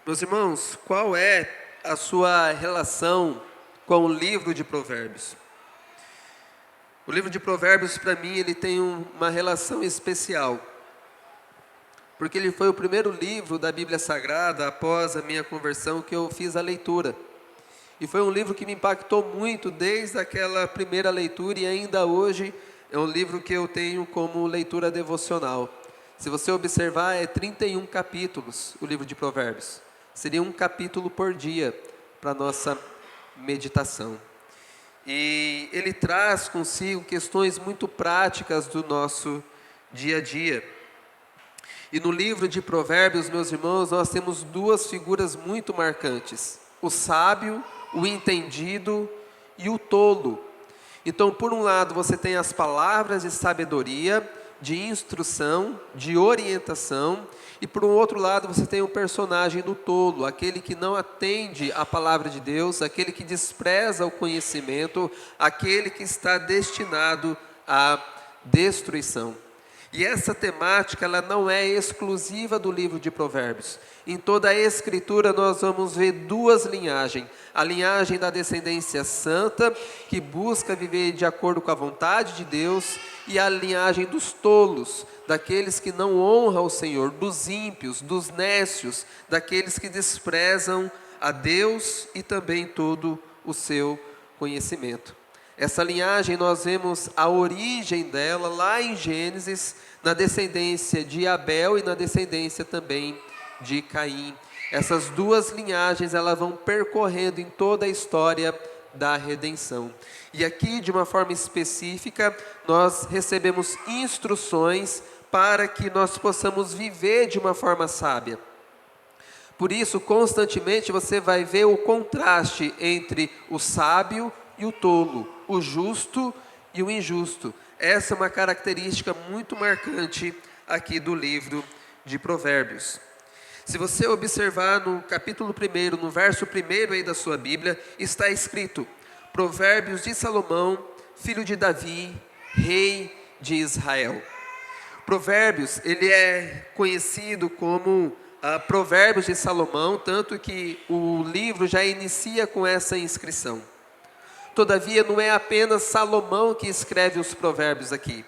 Meus irmãos, qual é a sua relação com o livro de Provérbios? O livro de Provérbios, para mim, ele tem uma relação especial, porque ele foi o primeiro livro da Bíblia Sagrada, após a minha conversão, que eu fiz a leitura. E foi um livro que me impactou muito desde aquela primeira leitura, e ainda hoje é um livro que eu tenho como leitura devocional. Se você observar, é 31 capítulos o livro de Provérbios. Seria um capítulo por dia para a nossa meditação. E ele traz consigo questões muito práticas do nosso dia a dia. E no livro de Provérbios, meus irmãos, nós temos duas figuras muito marcantes: o sábio, o entendido e o tolo. Então, por um lado, você tem as palavras de sabedoria, de instrução, de orientação, e por um outro lado você tem o personagem do tolo, aquele que não atende à palavra de Deus, aquele que despreza o conhecimento, aquele que está destinado à destruição. E essa temática, ela não é exclusiva do livro de Provérbios. Em toda a Escritura nós vamos ver duas linhagens: a linhagem da descendência santa, que busca viver de acordo com a vontade de Deus, e a linhagem dos tolos, daqueles que não honram o Senhor, dos ímpios, dos nécios, daqueles que desprezam a Deus e também todo o seu conhecimento. Essa linhagem nós vemos a origem dela lá em Gênesis, na descendência de Abel e na descendência também de Caim. Essas duas linhagens, elas vão percorrendo em toda a história da redenção. E aqui, de uma forma específica, nós recebemos instruções para que nós possamos viver de uma forma sábia. Por isso, constantemente você vai ver o contraste entre o sábio e o tolo, o justo e o injusto. Essa é uma característica muito marcante aqui do livro de Provérbios. Se você observar no capítulo 1, no verso 1 aí da sua Bíblia, está escrito: Provérbios de Salomão, filho de Davi, rei de Israel. Provérbios, ele é conhecido como Provérbios de Salomão, tanto que o livro já inicia com essa inscrição. Todavia, não é apenas Salomão que escreve os provérbios aqui.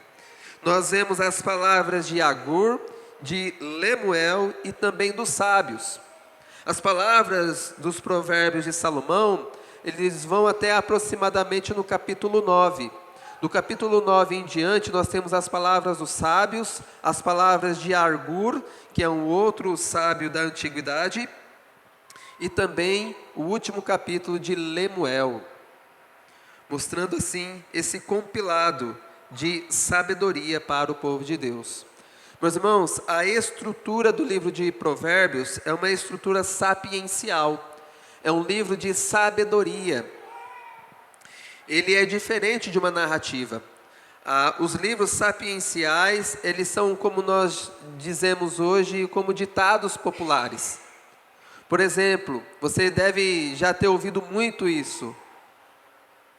Nós vemos as palavras de Agur, de Lemuel e também dos sábios. As palavras dos provérbios de Salomão, eles vão até aproximadamente no capítulo 9. Do capítulo 9 em diante, nós temos as palavras dos sábios, as palavras de Agur, que é um outro sábio da antiguidade, e também o último capítulo de Lemuel, mostrando assim esse compilado de sabedoria para o povo de Deus. Meus irmãos, a estrutura do livro de Provérbios é uma estrutura sapiencial, é um livro de sabedoria. Ele é diferente de uma narrativa. Os livros sapienciais, eles são, como nós dizemos hoje, como ditados populares. Por exemplo, você deve já ter ouvido muito isso: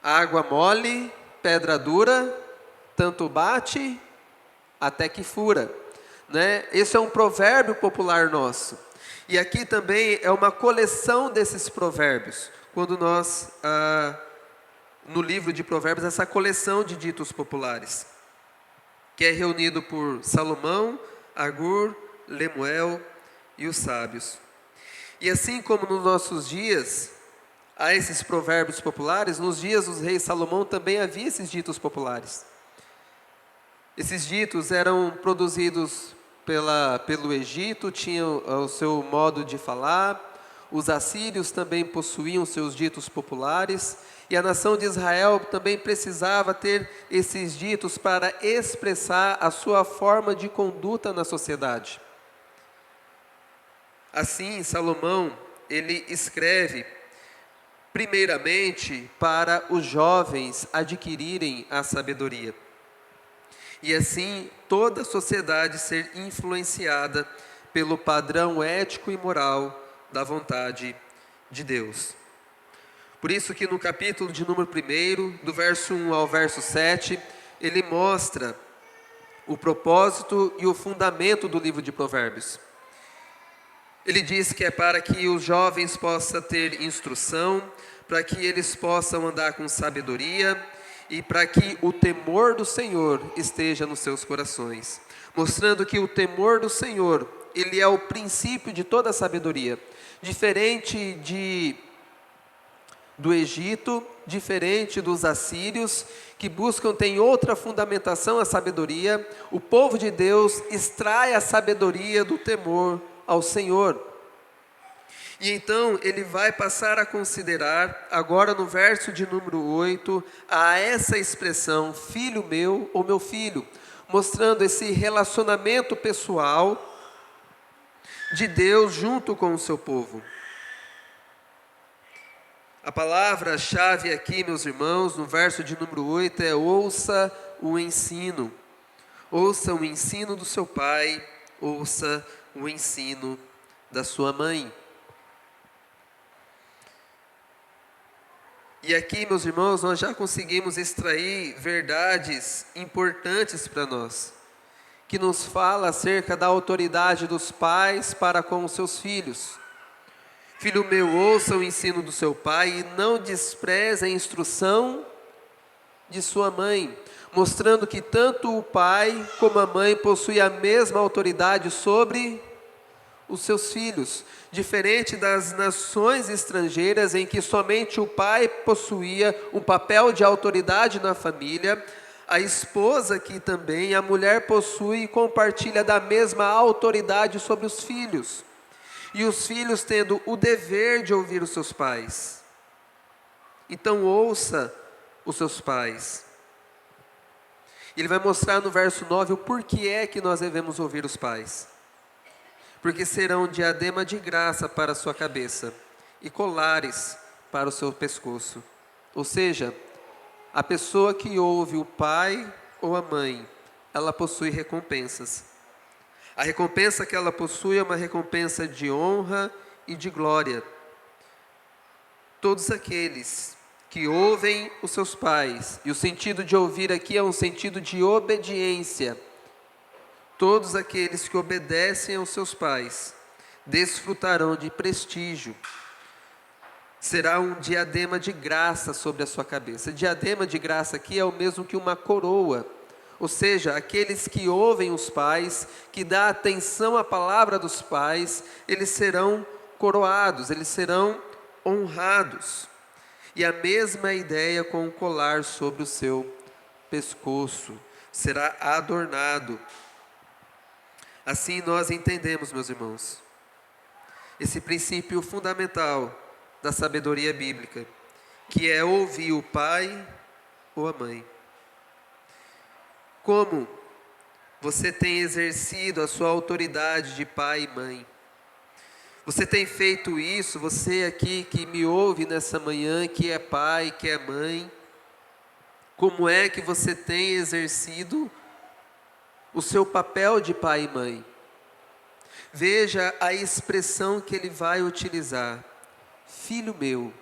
água mole, pedra dura, tanto bate até que fura, né? Esse é um provérbio popular nosso. E aqui também é uma coleção desses provérbios. Quando nós, no livro de Provérbios, essa coleção de ditos populares, que é reunido por Salomão, Agur, Lemuel e os sábios. E assim como nos nossos dias há esses provérbios populares, nos dias dos reis Salomão também havia esses ditos populares. Esses ditos eram produzidos pelo Egito, tinham o seu modo de falar. Os assírios também possuíam seus ditos populares, e a nação de Israel também precisava ter esses ditos para expressar a sua forma de conduta na sociedade. Assim, Salomão, ele escreve primeiramente para os jovens adquirirem a sabedoria, e assim toda a sociedade ser influenciada pelo padrão ético e moral da vontade de Deus. Por isso que no capítulo de número 1, do verso 1 ao verso 7, ele mostra o propósito e o fundamento do livro de Provérbios. Ele diz que é para que os jovens possam ter instrução, para que eles possam andar com sabedoria e para que o temor do Senhor esteja nos seus corações. Mostrando que o temor do Senhor, ele é o princípio de toda a sabedoria. Diferente do Egito, diferente dos assírios, que buscam, tem outra fundamentação a sabedoria, o povo de Deus extrai a sabedoria do temor ao Senhor. E então ele vai passar a considerar, agora no verso de número 8, a essa expressão, filho meu ou meu filho, mostrando esse relacionamento pessoal de Deus junto com o seu povo. A palavra-chave aqui, meus irmãos, no verso de número 8 é ouça o ensino. Ouça o ensino do seu pai, ouça o ensino da sua mãe. E aqui, meus irmãos, nós já conseguimos extrair verdades importantes para nós, que nos fala acerca da autoridade dos pais para com os seus filhos. Filho meu, ouça o ensino do seu pai e não despreze a instrução de sua mãe, mostrando que tanto o pai como a mãe possuem a mesma autoridade sobre os seus filhos, diferente das nações estrangeiras em que somente o pai possuía um papel de autoridade na família. A esposa aqui também, a mulher possui e compartilha da mesma autoridade sobre os filhos. E os filhos tendo o dever de ouvir os seus pais. Então ouça os seus pais. Ele vai mostrar no verso 9 o porquê é que nós devemos ouvir os pais. Porque serão diadema de graça para a sua cabeça e colares para o seu pescoço. Ou seja, a pessoa que ouve o pai ou a mãe, ela possui recompensas. A recompensa que ela possui é uma recompensa de honra e de glória. Todos aqueles que ouvem os seus pais, e o sentido de ouvir aqui é um sentido de obediência. Todos aqueles que obedecem aos seus pais desfrutarão de prestígio. Será um diadema de graça sobre a sua cabeça. Diadema de graça aqui é o mesmo que uma coroa. Ou seja, aqueles que ouvem os pais, que dão atenção à palavra dos pais, eles serão coroados, eles serão honrados. E a mesma ideia com o colar sobre o seu pescoço, será adornado. Assim nós entendemos, meus irmãos, esse princípio fundamental da sabedoria bíblica, que é ouvir o pai ou a mãe. Como você tem exercido a sua autoridade de pai e mãe? Você tem feito isso, você aqui que me ouve nessa manhã, que é pai, que é mãe, como é que você tem exercido o seu papel de pai e mãe? Veja a expressão que ele vai utilizar, filho meu.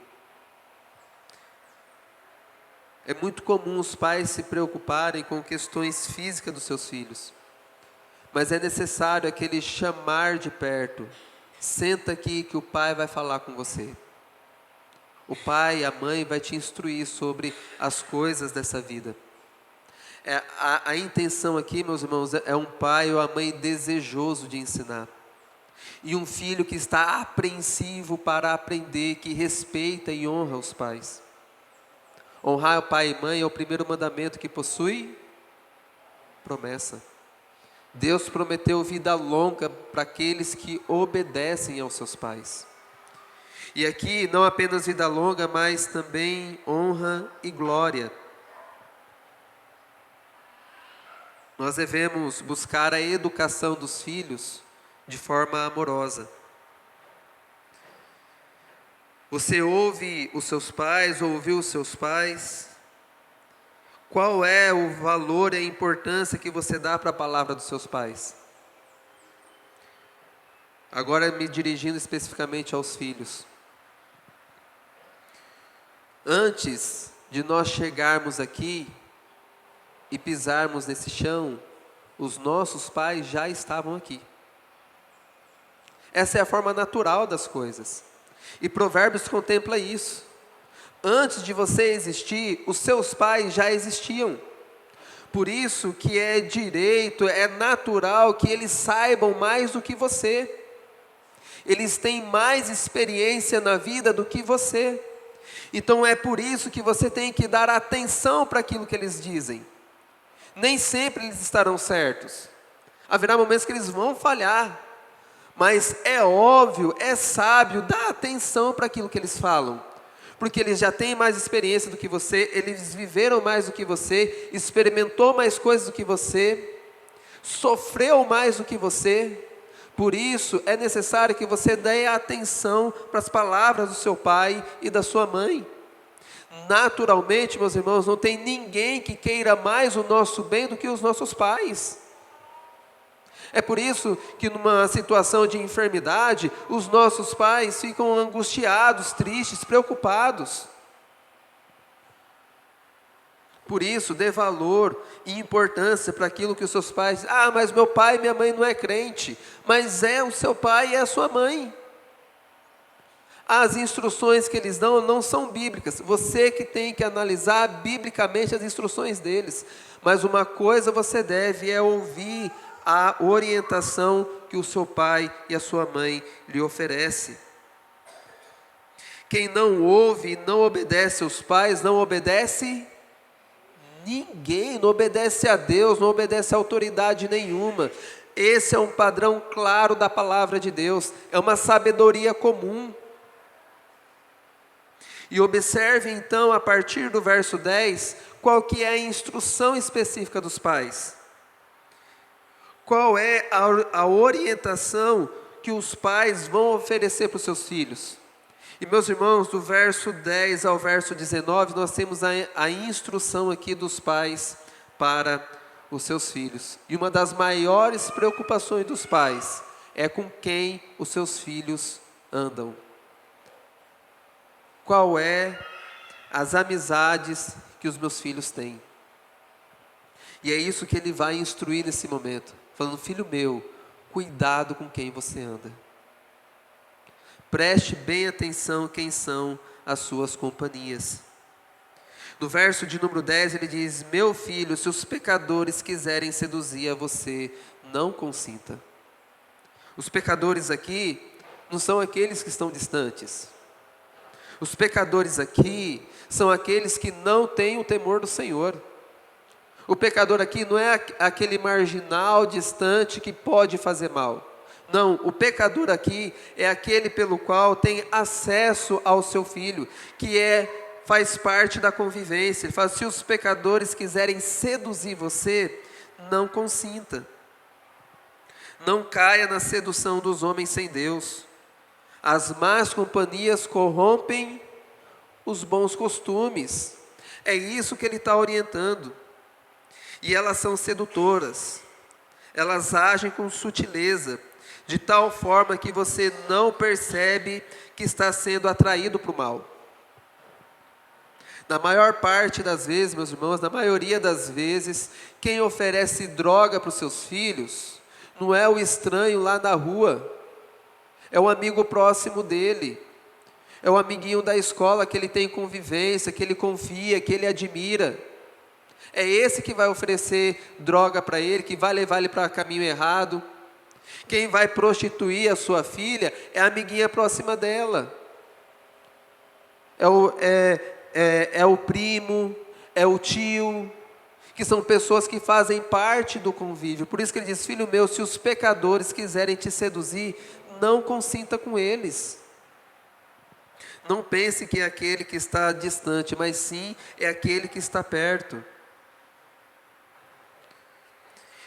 É muito comum os pais se preocuparem com questões físicas dos seus filhos, mas é necessário aquele chamar de perto. Senta aqui que o pai vai falar com você. O pai e a mãe vai te instruir sobre as coisas dessa vida. A intenção aqui, meus irmãos, é um pai ou a mãe desejoso de ensinar. E um filho que está apreensivo para aprender, que respeita e honra os pais. Honrar o pai e mãe é o primeiro mandamento que possui promessa. Deus prometeu vida longa para aqueles que obedecem aos seus pais. E aqui não apenas vida longa, mas também honra e glória. Nós devemos buscar a educação dos filhos de forma amorosa. Você ouve os seus pais, ouviu os seus pais? Qual é o valor e a importância que você dá para a palavra dos seus pais? Agora me dirigindo especificamente aos filhos. Antes de nós chegarmos aqui e pisarmos nesse chão, os nossos pais já estavam aqui. Essa é a forma natural das coisas. E Provérbios contempla isso. Antes de você existir, os seus pais já existiam. Por isso que é direito, é natural que eles saibam mais do que você. Eles têm mais experiência na vida do que você. Então é por isso que você tem que dar atenção para aquilo que eles dizem. Nem sempre eles estarão certos. Haverá momentos que eles vão falhar. Mas é óbvio, é sábio, dar atenção para aquilo que eles falam. Porque eles já têm mais experiência do que você, eles viveram mais do que você, experimentou mais coisas do que você, sofreu mais do que você. Por isso é necessário que você dê atenção para as palavras do seu pai e da sua mãe. Naturalmente, meus irmãos, não tem ninguém que queira mais o nosso bem do que os nossos pais. É por isso que numa situação de enfermidade, os nossos pais ficam angustiados, tristes, preocupados. Por isso, dê valor e importância para aquilo que os seus pais dizem. Ah, mas meu pai e minha mãe não é crente. Mas é o seu pai e é a sua mãe. As instruções que eles dão não são bíblicas. Você que tem que analisar biblicamente as instruções deles. Mas uma coisa você deve é ouvir a orientação que o seu pai e a sua mãe lhe oferecem. Quem não ouve e não obedece aos pais, não obedece ninguém, não obedece a Deus, não obedece a autoridade nenhuma. Esse é um padrão claro da palavra de Deus, é uma sabedoria comum. E observe então, a partir do verso 10, qual que é a instrução específica dos pais. Qual é a orientação que os pais vão oferecer para os seus filhos? E meus irmãos, do verso 10 ao verso 19, nós temos a instrução aqui dos pais para os seus filhos. E uma das maiores preocupações dos pais é com quem os seus filhos andam. Qual é as amizades que os meus filhos têm? E é isso que ele vai instruir nesse momento. Falando, filho meu, cuidado com quem você anda. Preste bem atenção quem são as suas companhias. No verso de número 10 ele diz, meu filho, se os pecadores quiserem seduzir a você, não consinta. Os pecadores aqui não são aqueles que estão distantes. Os pecadores aqui são aqueles que não têm o temor do Senhor. O pecador aqui não é aquele marginal, distante, que pode fazer mal. Não, o pecador aqui é aquele pelo qual tem acesso ao seu filho, que faz parte da convivência. Ele fala, se os pecadores quiserem seduzir você, não consinta. Não caia na sedução dos homens sem Deus. As más companhias corrompem os bons costumes. É isso que ele está orientando. E elas são sedutoras, elas agem com sutileza, de tal forma que você não percebe que está sendo atraído para o mal. Na maior parte das vezes, meus irmãos, na maioria das vezes, quem oferece droga para os seus filhos, não é o estranho lá na rua, é o amigo próximo dele, é o amiguinho da escola que ele tem convivência, que ele confia, que ele admira. É esse que vai oferecer droga para ele, que vai levar ele para caminho errado. Quem vai prostituir a sua filha é a amiguinha próxima dela. É o primo, é o tio, que são pessoas que fazem parte do convívio. Por isso que ele diz, filho meu, se os pecadores quiserem te seduzir, não consinta com eles. Não pense que é aquele que está distante, mas sim é aquele que está perto.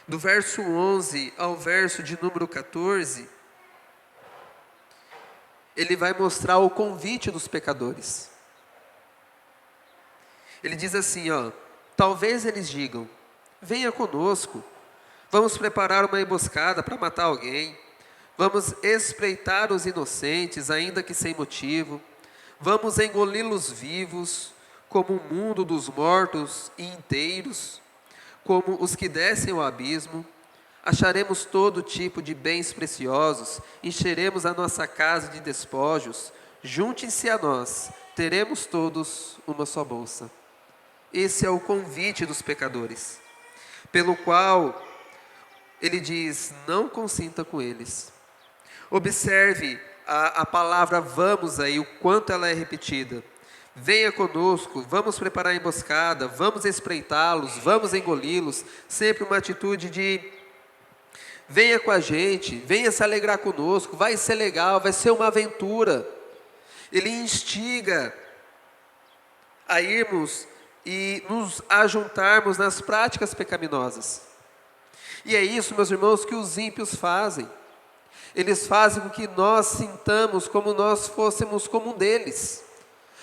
Do verso 11 ao verso de número 14, ele vai mostrar o convite dos pecadores. Ele diz assim, talvez eles digam, venha conosco, vamos preparar uma emboscada para matar alguém, vamos espreitar os inocentes, ainda que sem motivo, vamos engoli-los vivos, como o mundo dos mortos e inteiros, como os que descem ao abismo, Acharemos todo tipo de bens preciosos, encheremos a nossa casa de despojos. Juntem-se a nós, teremos todos uma só bolsa. Esse é o convite dos pecadores, pelo qual ele diz: não consinta com eles. Observe a palavra vamos aí, o quanto ela é repetida. Venha conosco, vamos preparar a emboscada, vamos espreitá-los, vamos engoli-los. Sempre uma atitude de venha com a gente, venha se alegrar conosco, vai ser legal, vai ser uma aventura. Ele instiga a irmos e nos ajuntarmos nas práticas pecaminosas. E é isso, meus irmãos, que os ímpios fazem. Eles fazem com que nós sintamos como nós fôssemos como um deles,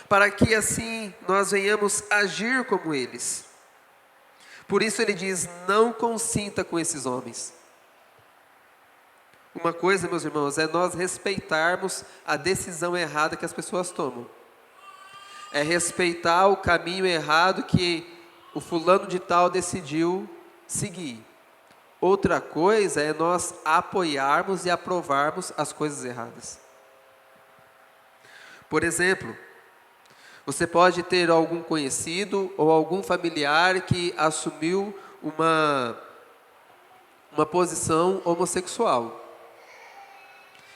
para que assim nós venhamos agir como eles. Por isso ele diz: não consinta com esses homens. Uma coisa, meus irmãos, é nós respeitarmos a decisão errada que as pessoas tomam. É respeitar o caminho errado que o fulano de tal decidiu seguir. Outra coisa é nós apoiarmos e aprovarmos as coisas erradas. Por exemplo, você pode ter algum conhecido ou algum familiar que assumiu uma posição homossexual,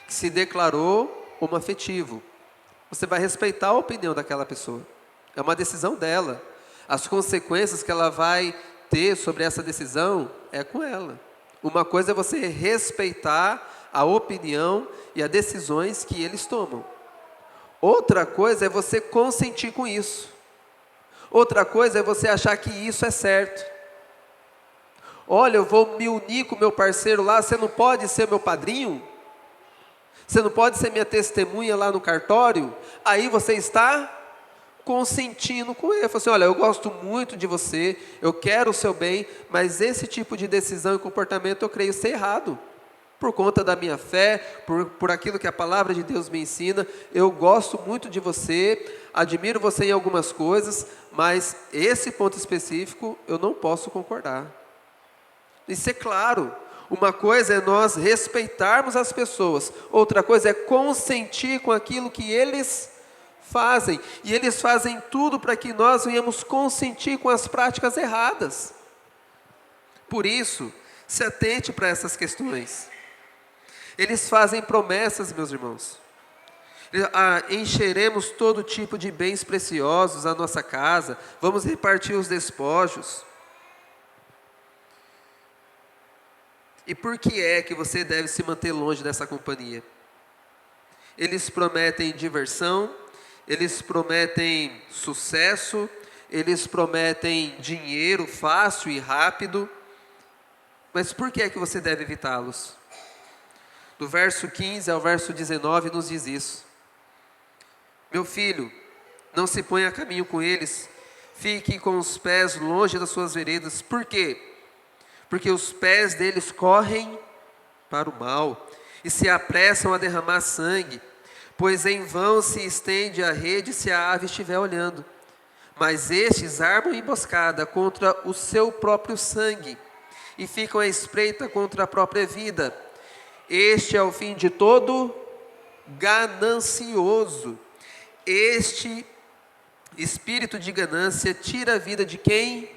que se declarou homoafetivo. Você vai respeitar a opinião daquela pessoa. É uma decisão dela. As consequências que ela vai ter sobre essa decisão é com ela. Uma coisa é você respeitar a opinião e as decisões que eles tomam. Outra coisa é você consentir com isso. Outra coisa é você achar que isso é certo. Olha, eu vou me unir com meu parceiro lá, você não pode ser meu padrinho? Você não pode ser minha testemunha lá no cartório? Aí você está consentindo com ele. Fala assim: olha, eu gosto muito de você, eu quero o seu bem, mas esse tipo de decisão e comportamento eu creio ser errado. Por conta da minha fé, por aquilo que a palavra de Deus me ensina, eu gosto muito de você, admiro você em algumas coisas, mas esse ponto específico eu não posso concordar. Isso é claro. Uma coisa é nós respeitarmos as pessoas, outra coisa é consentir com aquilo que eles fazem, e eles fazem tudo para que nós venhamos consentir com as práticas erradas. Por isso, se atente para essas questões. Eles fazem promessas, meus irmãos. Encheremos todo tipo de bens preciosos a nossa casa, vamos repartir os despojos. E por que é que você deve se manter longe dessa companhia? Eles prometem diversão, eles prometem sucesso, eles prometem dinheiro fácil e rápido, mas por que é que você deve evitá-los? Do verso 15 ao verso 19 nos diz isso: meu filho, não se ponha a caminho com eles, fique com os pés longe das suas veredas. Por quê? Porque os pés deles correm para o mal e se apressam a derramar sangue, pois em vão se estende a rede se a ave estiver olhando. Mas estes armam emboscada contra o seu próprio sangue e ficam à espreita contra a própria vida. Este é o fim de todo ganancioso. Este espírito de ganância tira a vida de quem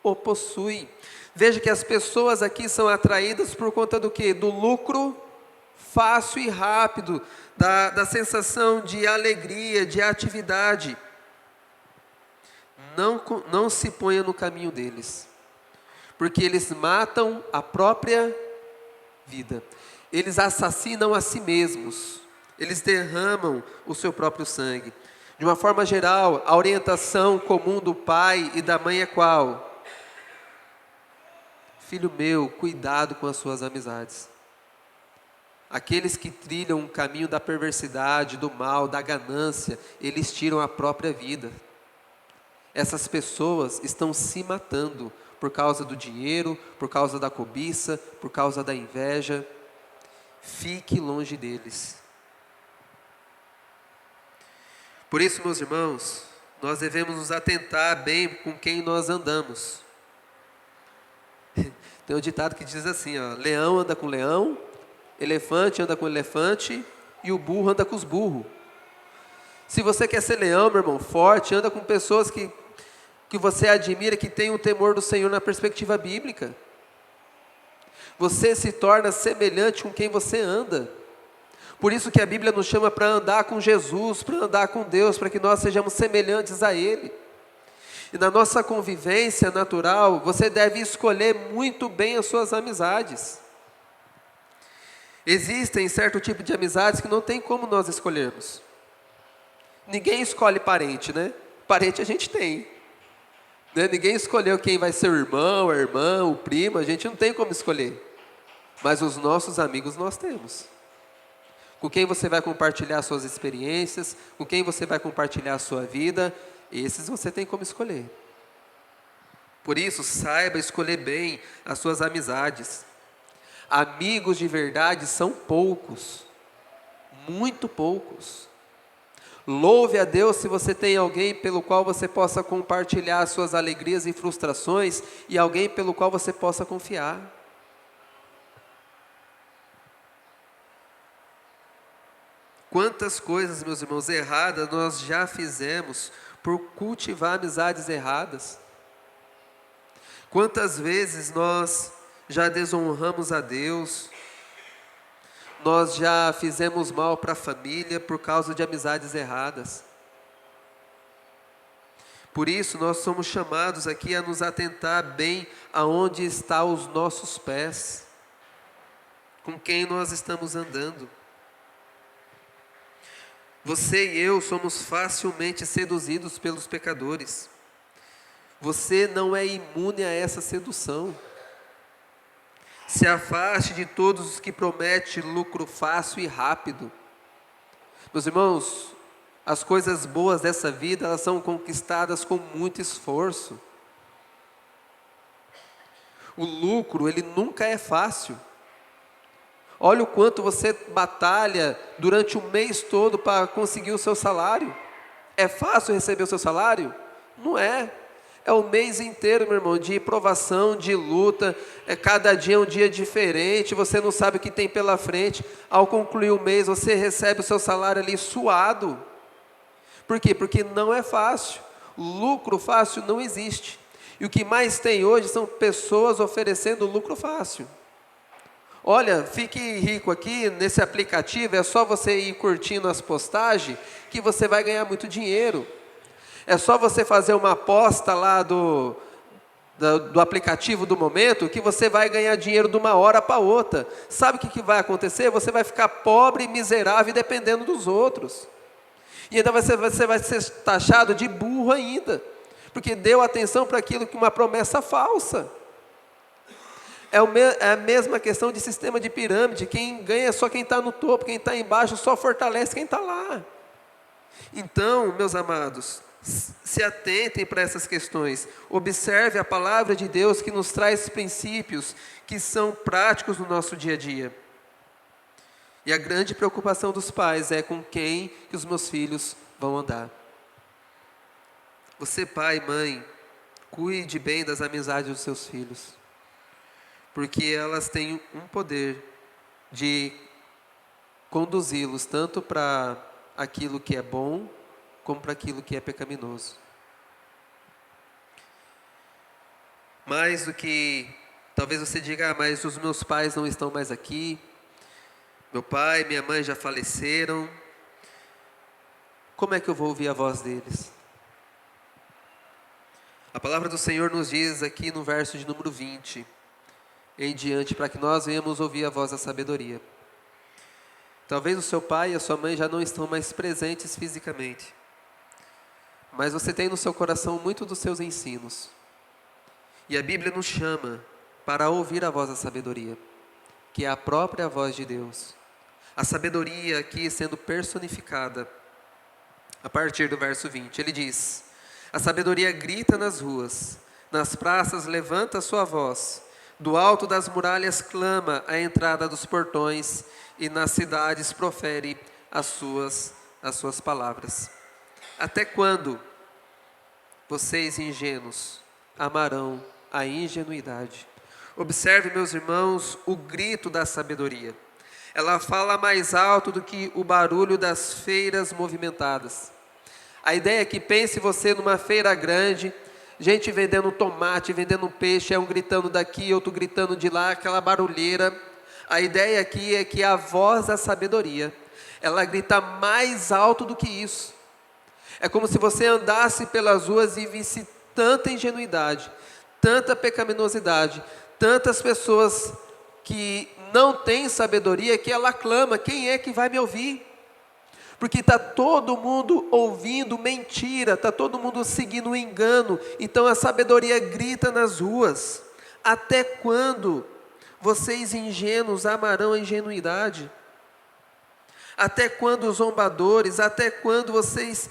o possui. Veja que as pessoas aqui são atraídas por conta do quê? Do lucro fácil e rápido, da sensação de alegria, de atividade. Não se ponha no caminho deles, porque eles matam a própria vida. Eles assassinam a si mesmos, eles derramam o seu próprio sangue. De uma forma geral, a orientação comum do pai e da mãe é qual? Filho meu, cuidado com as suas amizades. Aqueles que trilham um caminho da perversidade, do mal, da ganância, eles tiram a própria vida. Essas pessoas estão se matando por causa do dinheiro, por causa da cobiça, por causa da inveja. Fique longe deles. Por isso, meus irmãos, nós devemos nos atentar bem com quem nós andamos. Tem um ditado que diz assim, ó, leão anda com leão, elefante anda com elefante e o burro anda com os burros. Se você quer ser leão, meu irmão, forte, anda com pessoas que você admira, que tem o temor do Senhor na perspectiva bíblica. Você se torna semelhante com quem você anda. Por isso que a Bíblia nos chama para andar com Jesus, para andar com Deus, para que nós sejamos semelhantes a Ele. E na nossa convivência natural, você deve escolher muito bem as suas amizades. Existem certo tipo de amizades que não tem como nós escolhermos. Ninguém escolhe parente, né? Parente a gente tem. Né? Ninguém escolheu quem vai ser o irmão, a irmã, o primo, a gente não tem como escolher. Mas os nossos amigos nós temos. Com quem você vai compartilhar suas experiências, com quem você vai compartilhar a sua vida, esses você tem como escolher. Por isso, saiba escolher bem as suas amizades. Amigos de verdade são poucos, muito poucos. Louve a Deus se você tem alguém pelo qual você possa compartilhar suas alegrias e frustrações e alguém pelo qual você possa confiar. Quantas coisas, meus irmãos, erradas nós já fizemos por cultivar amizades erradas. Quantas vezes nós já desonramos a Deus, nós já fizemos mal para a família por causa de amizades erradas. Por isso nós somos chamados aqui a nos atentar bem aonde estão os nossos pés, com quem nós estamos andando. Você e eu somos facilmente seduzidos pelos pecadores. Você não é imune a essa sedução. Se afaste de todos os que prometem lucro fácil e rápido. Meus irmãos, as coisas boas dessa vida, elas são conquistadas com muito esforço. O lucro, ele nunca é fácil. Olha o quanto você batalha durante o mês todo para conseguir o seu salário. É fácil receber o seu salário? Não é. É o mês inteiro, meu irmão, de provação, de luta. Cada dia é um dia diferente, você não sabe o que tem pela frente. Ao concluir o mês, você recebe o seu salário ali suado. Por quê? Porque não é fácil. Lucro fácil não existe. E o que mais tem hoje são pessoas oferecendo lucro fácil. Olha, fique rico aqui nesse aplicativo, é só você ir curtindo as postagens que você vai ganhar muito dinheiro. É só você fazer uma aposta lá do aplicativo do momento que você vai ganhar dinheiro de uma hora para outra. Sabe o que vai acontecer? Você vai ficar pobre e miserável dependendo dos outros. E ainda você vai ser taxado de burro ainda, porque deu atenção para aquilo que uma promessa falsa. É a mesma questão de sistema de pirâmide. Quem ganha é só quem está no topo, quem está embaixo só fortalece quem está lá. Então, meus amados, se atentem para essas questões. Observe a palavra de Deus que nos traz princípios que são práticos no nosso dia a dia. E a grande preocupação dos pais é com quem que os meus filhos vão andar. Você, pai e mãe, cuide bem das amizades dos seus filhos, porque elas têm um poder de conduzi-los tanto para aquilo que é bom, como para aquilo que é pecaminoso. Mais do que, talvez você diga, mas os meus pais não estão mais aqui, meu pai, minha mãe já faleceram, como é que eu vou ouvir a voz deles? A palavra do Senhor nos diz aqui no verso de número 20, em diante, para que nós venhamos ouvir a voz da sabedoria. Talvez o seu pai e a sua mãe já não estão mais presentes fisicamente, mas você tem no seu coração muito dos seus ensinos. E a Bíblia nos chama para ouvir a voz da sabedoria, que é a própria voz de Deus. A sabedoria aqui sendo personificada a partir do verso 20. Ele diz: a sabedoria grita nas ruas, nas praças levanta a sua voz, do alto das muralhas clama à entrada dos portões, e nas cidades profere as suas palavras. Até quando vocês ingênuos amarão a ingenuidade? Observe, meus irmãos, o grito da sabedoria. Ela fala mais alto do que o barulho das feiras movimentadas. A ideia é que pense você numa feira grande, gente vendendo tomate, vendendo peixe, um gritando daqui, outro gritando de lá, aquela barulheira. A ideia aqui é que a voz da sabedoria, ela grita mais alto do que isso. É como se você andasse pelas ruas e visse tanta ingenuidade, tanta pecaminosidade, tantas pessoas que não têm sabedoria, que ela clama: quem é que vai me ouvir? Porque está todo mundo ouvindo mentira, está todo mundo seguindo um engano. Então a sabedoria grita nas ruas: até quando vocês ingênuos amarão a ingenuidade? Até quando os zombadores? Até quando vocês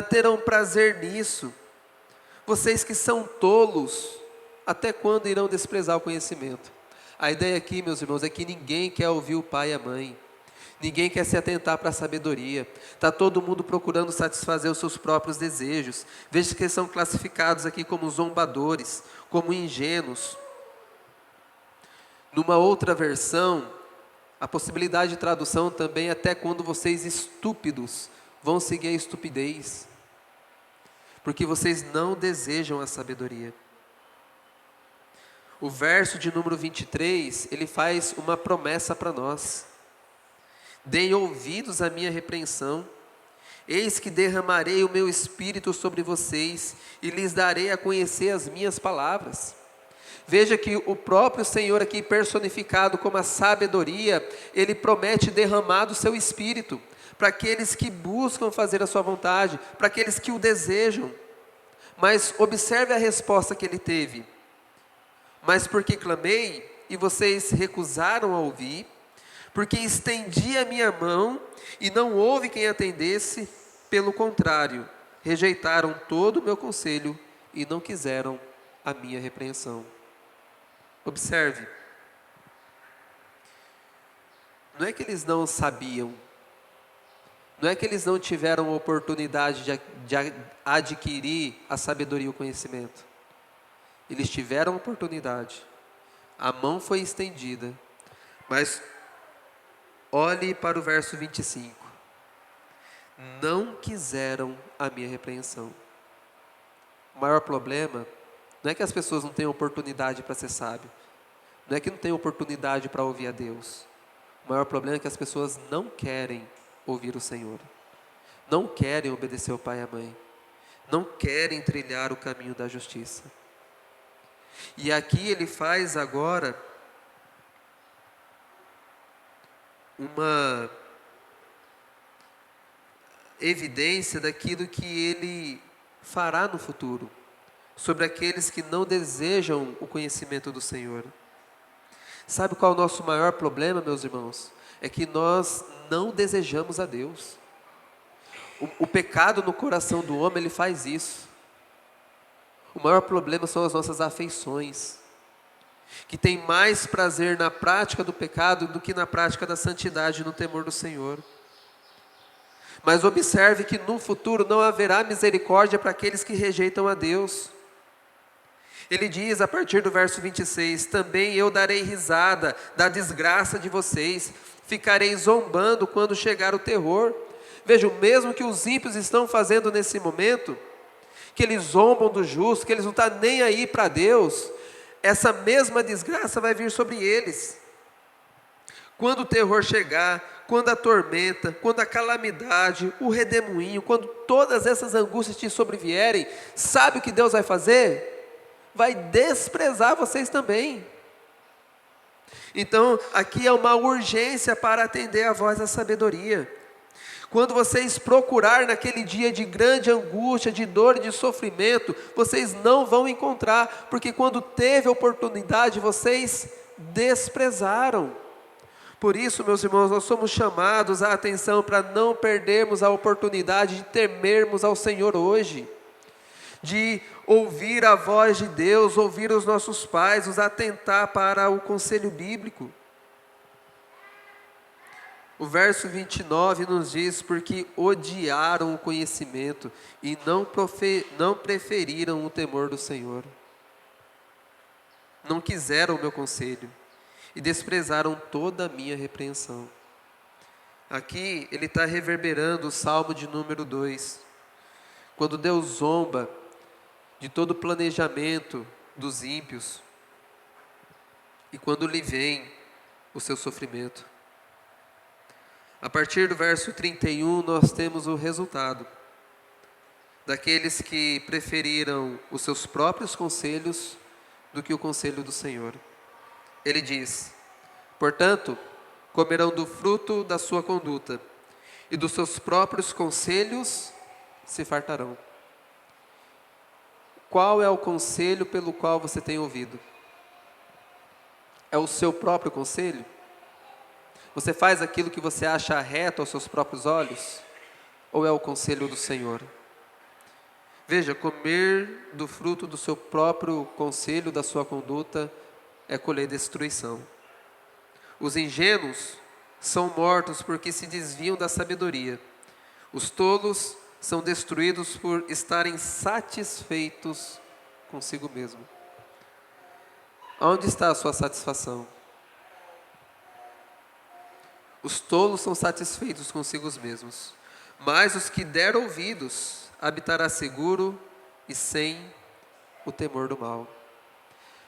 terão prazer nisso? Vocês que são tolos, até quando irão desprezar o conhecimento? A ideia aqui, meus irmãos, é que ninguém quer ouvir o pai e a mãe. Ninguém quer se atentar para a sabedoria. Está todo mundo procurando satisfazer os seus próprios desejos. Veja que eles são classificados aqui como zombadores, como ingênuos. Numa outra versão, a possibilidade de tradução também é: até quando vocês estúpidos vão seguir a estupidez, porque vocês não desejam a sabedoria. O verso de número 23, ele faz uma promessa para nós: deem ouvidos à minha repreensão, eis que derramarei o meu espírito sobre vocês, e lhes darei a conhecer as minhas palavras. Veja que o próprio Senhor aqui personificado como a sabedoria, Ele promete derramar do seu espírito, para aqueles que buscam fazer a sua vontade, para aqueles que o desejam. Mas observe a resposta que ele teve: mas porque clamei, e vocês recusaram a ouvir, porque estendi a minha mão, e não houve quem atendesse, pelo contrário, rejeitaram todo o meu conselho, e não quiseram a minha repreensão. Observe, não é que eles não sabiam, não é que eles não tiveram oportunidade de adquirir a sabedoria e o conhecimento. Eles tiveram oportunidade, a mão foi estendida, mas olhe para o verso 25: não quiseram a minha repreensão. O maior problema não é que as pessoas não tenham oportunidade para ser sábio, não é que não tenham oportunidade para ouvir a Deus. O maior problema é que as pessoas não querem ouvir o Senhor, não querem obedecer ao pai e à mãe, não querem trilhar o caminho da justiça. E aqui ele faz agora uma evidência daquilo que ele fará no futuro, sobre aqueles que não desejam o conhecimento do Senhor. Sabe qual é o nosso maior problema, meus irmãos? É que nós não desejamos a Deus. O pecado no coração do homem, ele faz isso. O maior problema são as nossas afeições, que tem mais prazer na prática do pecado do que na prática da santidade e no temor do Senhor. Mas observe que no futuro não haverá misericórdia para aqueles que rejeitam a Deus. Ele diz a partir do verso 26, também eu darei risada da desgraça de vocês, ficarei zombando quando chegar o terror. Veja, o mesmo que os ímpios estão fazendo nesse momento, que eles zombam do justo, que eles não estão nem aí para Deus, essa mesma desgraça vai vir sobre eles. Quando o terror chegar, quando a tormenta, quando a calamidade, o redemoinho, quando todas essas angústias te sobrevierem, sabe o que Deus vai fazer? Vai desprezar vocês também. Então, aqui é uma urgência para atender a voz da sabedoria. Quando vocês procurar naquele dia de grande angústia, de dor e de sofrimento, vocês não vão encontrar, porque quando teve oportunidade, vocês desprezaram. Por isso, meus irmãos, nós somos chamados à atenção para não perdermos a oportunidade de temermos ao Senhor hoje, de ouvir a voz de Deus, ouvir os nossos pais, nos atentar para o conselho bíblico. O verso 29 nos diz: porque odiaram o conhecimento e não preferiram o temor do Senhor. não quiseram o meu conselho e desprezaram toda a minha repreensão. Aqui ele está reverberando o Salmo de número 2, quando Deus zomba de todo o planejamento dos ímpios e quando lhe vem o seu sofrimento. A partir do verso 31, nós temos o resultado daqueles que preferiram os seus próprios conselhos do que o conselho do Senhor. Ele diz: portanto, comerão do fruto da sua conduta, e dos seus próprios conselhos se fartarão. Qual é o conselho pelo qual você tem ouvido? É o seu próprio conselho? Você faz aquilo que você acha reto aos seus próprios olhos? Ou é o conselho do Senhor? Veja, comer do fruto do seu próprio conselho, da sua conduta, é colher destruição. Os ingênuos são mortos porque se desviam da sabedoria. Os tolos são destruídos por estarem satisfeitos consigo mesmo. Onde está a sua satisfação? Os tolos são satisfeitos consigo mesmos, mas os que deram ouvidos habitará seguro e sem o temor do mal.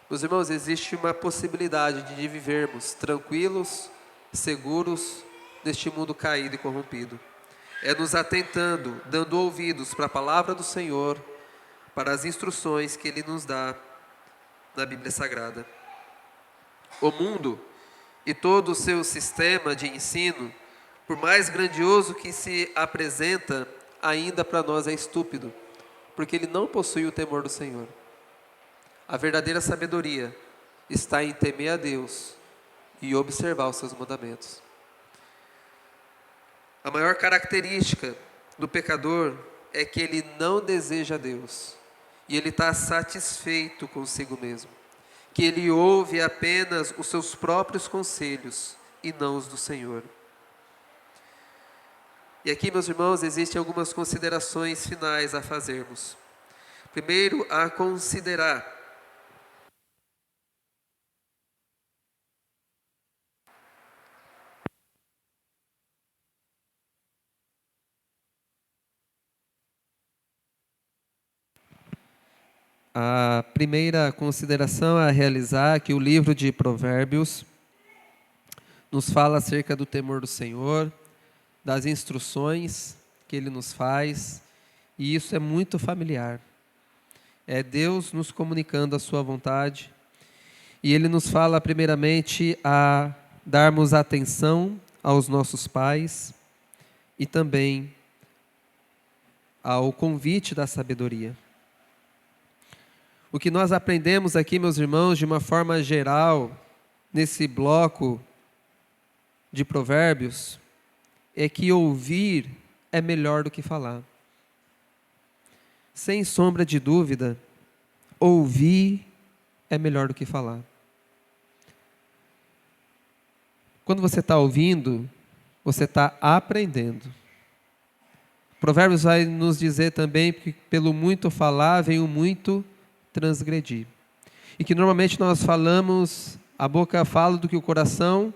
Meus irmãos, existe uma possibilidade de vivermos tranquilos, seguros, neste mundo caído e corrompido. É nos atentando, dando ouvidos para a palavra do Senhor, para as instruções que Ele nos dá na Bíblia Sagrada. O mundo e todo o seu sistema de ensino, por mais grandioso que se apresenta, ainda para nós é estúpido, porque ele não possui o temor do Senhor. A verdadeira sabedoria está em temer a Deus e observar os seus mandamentos. A maior característica do pecador é que ele não deseja Deus e ele está satisfeito consigo mesmo, que ele ouve apenas os seus próprios conselhos e não os do Senhor. E aqui, meus irmãos, existem algumas considerações finais a fazermos. Primeiro, a considerar a primeira consideração a realizar é que o livro de Provérbios nos fala acerca do temor do Senhor, das instruções que Ele nos faz, e isso é muito familiar. É Deus nos comunicando a sua vontade, e Ele nos fala primeiramente a darmos atenção aos nossos pais, e também ao convite da sabedoria. O que nós aprendemos aqui, meus irmãos, de uma forma geral, nesse bloco de Provérbios, é que ouvir é melhor do que falar. Sem sombra de dúvida, ouvir é melhor do que falar. Quando você está ouvindo, você está aprendendo. Provérbios vai nos dizer também que pelo muito falar vem o muito transgredir. E que normalmente nós falamos, a boca fala do que o coração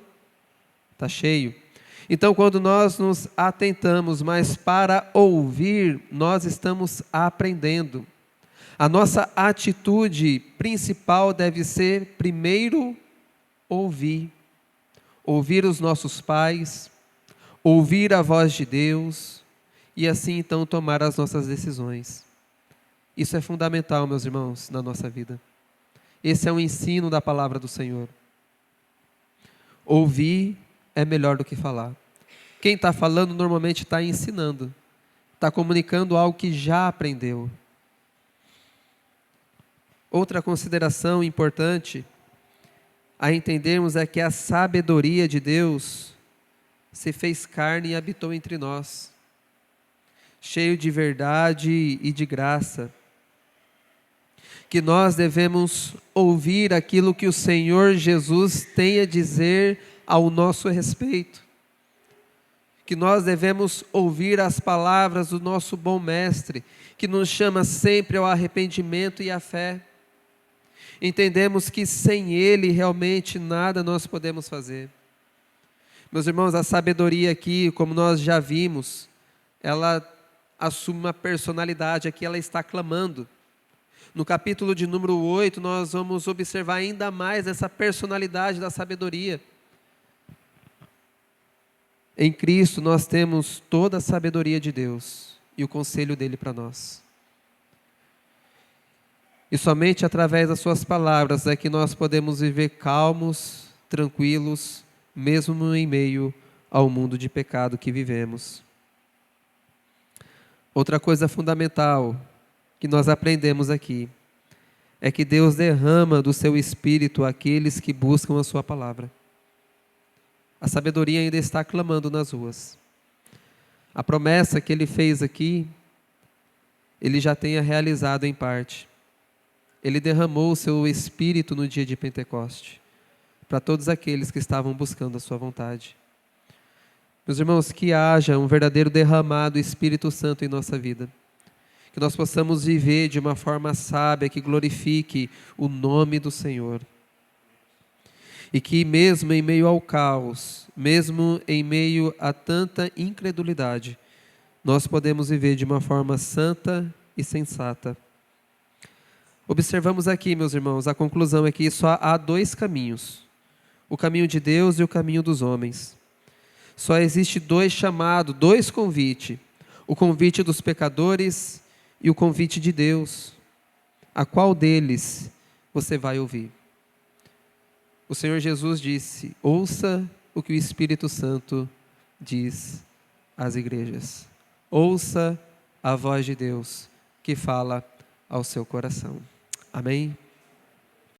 está cheio. Então, quando nós nos atentamos, mas para ouvir, nós estamos aprendendo. A nossa atitude principal deve ser, primeiro, ouvir. Ouvir os nossos pais, ouvir a voz de Deus, e assim então tomar as nossas decisões. Isso é fundamental, meus irmãos, na nossa vida. Esse é o ensino da palavra do Senhor. Ouvir é melhor do que falar. Quem está falando normalmente está ensinando, está comunicando algo que já aprendeu. Outra consideração importante a entendermos é que a sabedoria de Deus se fez carne e habitou entre nós, cheio de verdade e de graça. Que nós devemos ouvir aquilo que o Senhor Jesus tem a dizer ao nosso respeito. Que nós devemos ouvir as palavras do nosso bom mestre, que nos chama sempre ao arrependimento e à fé. Entendemos que sem Ele realmente nada nós podemos fazer. Meus irmãos, a sabedoria aqui, como nós já vimos, ela assume uma personalidade, aqui ela está clamando. No capítulo de número 8, nós vamos observar ainda mais essa personalidade da sabedoria. Em Cristo nós temos toda a sabedoria de Deus e o conselho dele para nós. E somente através das suas palavras é que nós podemos viver calmos, tranquilos, mesmo em meio ao mundo de pecado que vivemos. Outra coisa fundamental que nós aprendemos aqui é que Deus derrama do seu Espírito àqueles que buscam a sua palavra. A sabedoria ainda está clamando nas ruas. A promessa que Ele fez aqui, Ele já tenha realizado em parte. Ele derramou o seu Espírito no dia de Pentecoste, para todos aqueles que estavam buscando a sua vontade. Meus irmãos, que haja um verdadeiro derramado Espírito Santo em nossa vida. Que nós possamos viver de uma forma sábia, que glorifique o nome do Senhor. E que mesmo em meio ao caos, mesmo em meio a tanta incredulidade, nós podemos viver de uma forma santa e sensata. Observamos aqui, meus irmãos, a conclusão é que só há dois caminhos: o caminho de Deus e o caminho dos homens. Só existe dois chamados, dois convites: o convite dos pecadores e o convite de Deus. A qual deles você vai ouvir? O Senhor Jesus disse: ouça o que o Espírito Santo diz às igrejas. Ouça a voz de Deus que fala ao seu coração. Amém?